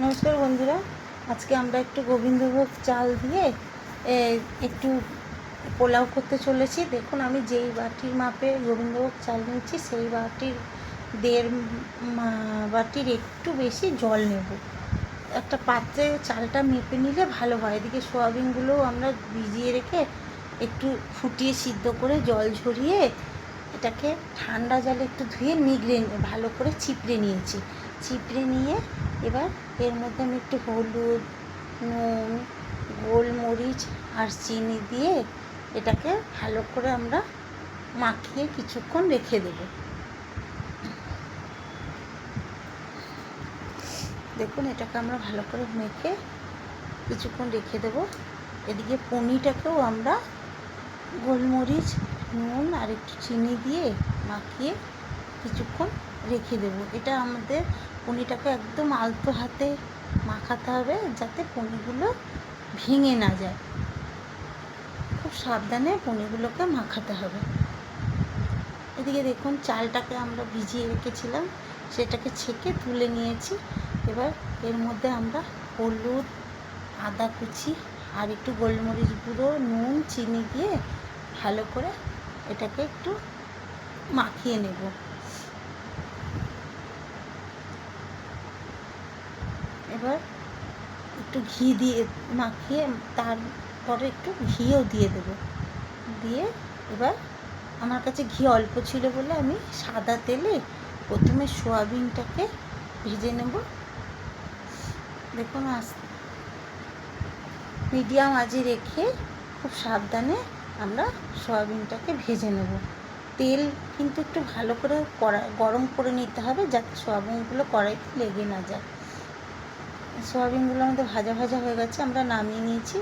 নমস্কার বন্ধুরা, আজকে আমরা একটু গোবিন্দভোগ চাল দিয়ে একটু পোলাও করতে চলেছি। দেখুন, আমি যেই বাটির মাপে গোবিন্দভোগ চাল নিচ্ছি সেই বাটির 1.5 বাটির একটু বেশি জল নেব। একটা পাত্রে চালটা মেপে নিলে ভালো হয়। এদিকে সোয়াবিনগুলোও আমরা ভিজিয়ে রেখে একটু ফুটিয়ে সিদ্ধ করে জল ঝরিয়ে এটাকে ঠান্ডা জলে একটু ধুয়ে নিগড়ে ভালো করে চিপড়ে নিয়েছি। চিপড়ে নিয়ে এবার এর মধ্যে আমি একটু হলুদ, নুন, গোলমরিচ আর চিনি দিয়ে এটাকে ভালো করে আমরা মাখিয়ে কিছুক্ষণ রেখে দেব। দেখুন, এটাকে আমরা ভালো করে মেখে কিছুক্ষণ রেখে দেব। এদিকে পনিরটাকেও আমরা গোলমরিচ, নুন আর একটু চিনি দিয়ে মাখিয়ে কিছুক্ষণ রেখে দেবো। এটা আমাদের পনিরটাকে একদম আলতো হাতে মাখাতে হবে যাতে পনিরগুলো ভেঙে না যায়। খুব সাবধানে পনিরগুলোকে মাখাতে হবে। এদিকে দেখুন, চালটাকে আমরা ভিজিয়ে রেখেছিলাম, সেটাকে ছেঁকে তুলে নিয়েছি। এবার এর মধ্যে আমরা হলুদ, আদা কুচি আর একটু গোলমরিচ গুঁড়ো, নুন, চিনি দিয়ে ভালো করে এটাকে একটু মাখিয়ে নেব। এবার একটু ঘি দিয়ে মাখিয়ে তারপরে একটু ঘিও দিয়ে দেবো। দিয়ে এবার আমার কাছে ঘি অল্প ছিল বলে আমি সাদা তেলে প্রথমে সোয়াবিনটাকে ভেজে নেব। দেখুন, মিডিয়াম আঁচে রেখে খুব সাবধানে আমরা সোয়াবিনটাকে ভেজে নেব। তেল কিন্তু একটু ভালো করে গরম করে নিতে হবে যাতে সোয়াবিনগুলো কড়াইতে লেগে না যায়। সোয়াবিনগুলো আমাদের ভাজা ভাজা হয়ে গেছে, আমরা নামিয়ে নিয়েছি।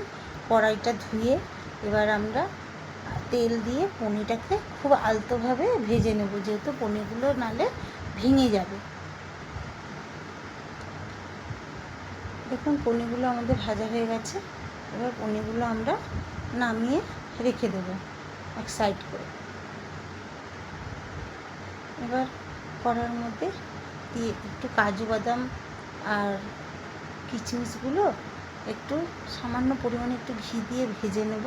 কড়াইটা ধুয়ে এবার আমরা তেল দিয়ে পনিরটাকে খুব আলতোভাবে ভেজে নেব, যেহেতু পনিরগুলো নালে ভেঙে যাবে। দেখুন, পনিরগুলো আমাদের ভাজা হয়ে গেছে। এবার পনিরগুলো আমরা নামিয়ে রেখে দেবো এক সাইড করে। এবার কড়ার মধ্যে দিয়ে একটু কাজু বাদাম আর কিশমিশগুলো একটু সামান্য পরিমাণে একটু ঘি দিয়ে ভেজে নেব।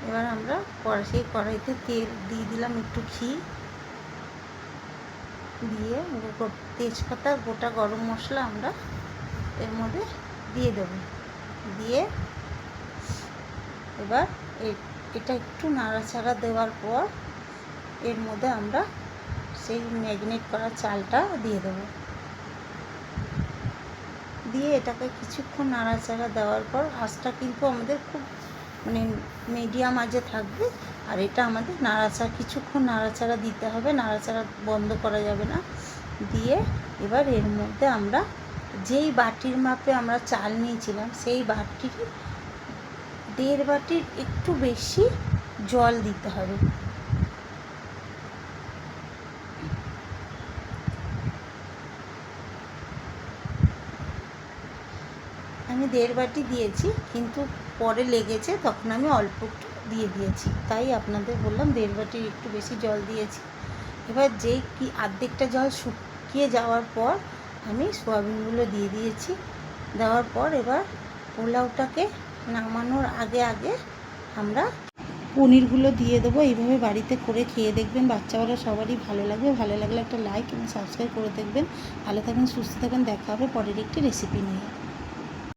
এবার আমরা সেই কড়াইতে তেল দিয়ে দিলাম, একটু ঘি দিয়ে তেজপাতা, গোটা গরম মশলা আমরা এর মধ্যে দিয়ে দেব। দিয়ে এবার এটা একটু নাড়াচাড়া দেওয়ার পর এর মধ্যে আমরা সেই ম্যারিনেট করা চালটা দিয়ে দেব। দিয়ে এটাকে কিছুক্ষণ নাড়াচাড়া দেওয়ার পর, আঁচটা কিন্তু আমাদের খুব মিডিয়াম আঁচে থাকবে। আর এটা আমাদের কিছুক্ষণ নাড়াচাড়া দিতে হবে, নাড়াচাড়া বন্ধ করা যাবে না। দিয়ে এবার এর মধ্যে আমরা যেই বাটির মাপে আমরা চাল নিয়েছিলাম সেই বাটির 1.5 বাটির একটু বেশি জল দিতে হবে। আমি 1.5 বাটি দিয়েছি, কিন্তু পরে লেগেছে তখন আমি অল্প একটু দিয়ে দিয়েছি, তাই আপনাদের বললাম 1.5 বাটির একটু বেশি জল দিয়েছি। এবার অর্ধেকটা জল শুকিয়ে যাওয়ার পর আমি সোয়াবিনগুলো দিয়ে দিয়েছি। দেওয়ার পর এবার পোলাওটাকে নামানোর আগে আমরা পনিরগুলো দিয়ে দেবো। এইভাবে বাড়িতে করে খেয়ে দেখবেন, বাচ্চারা সবারই ভালো লাগবে। ভালো লাগলে একটা লাইক এবং সাবস্ক্রাইব করে দেখবেন। ভালো থাকবেন, সুস্থ থাকবেন। দেখা হবে পরের একটি রেসিপি নিয়ে।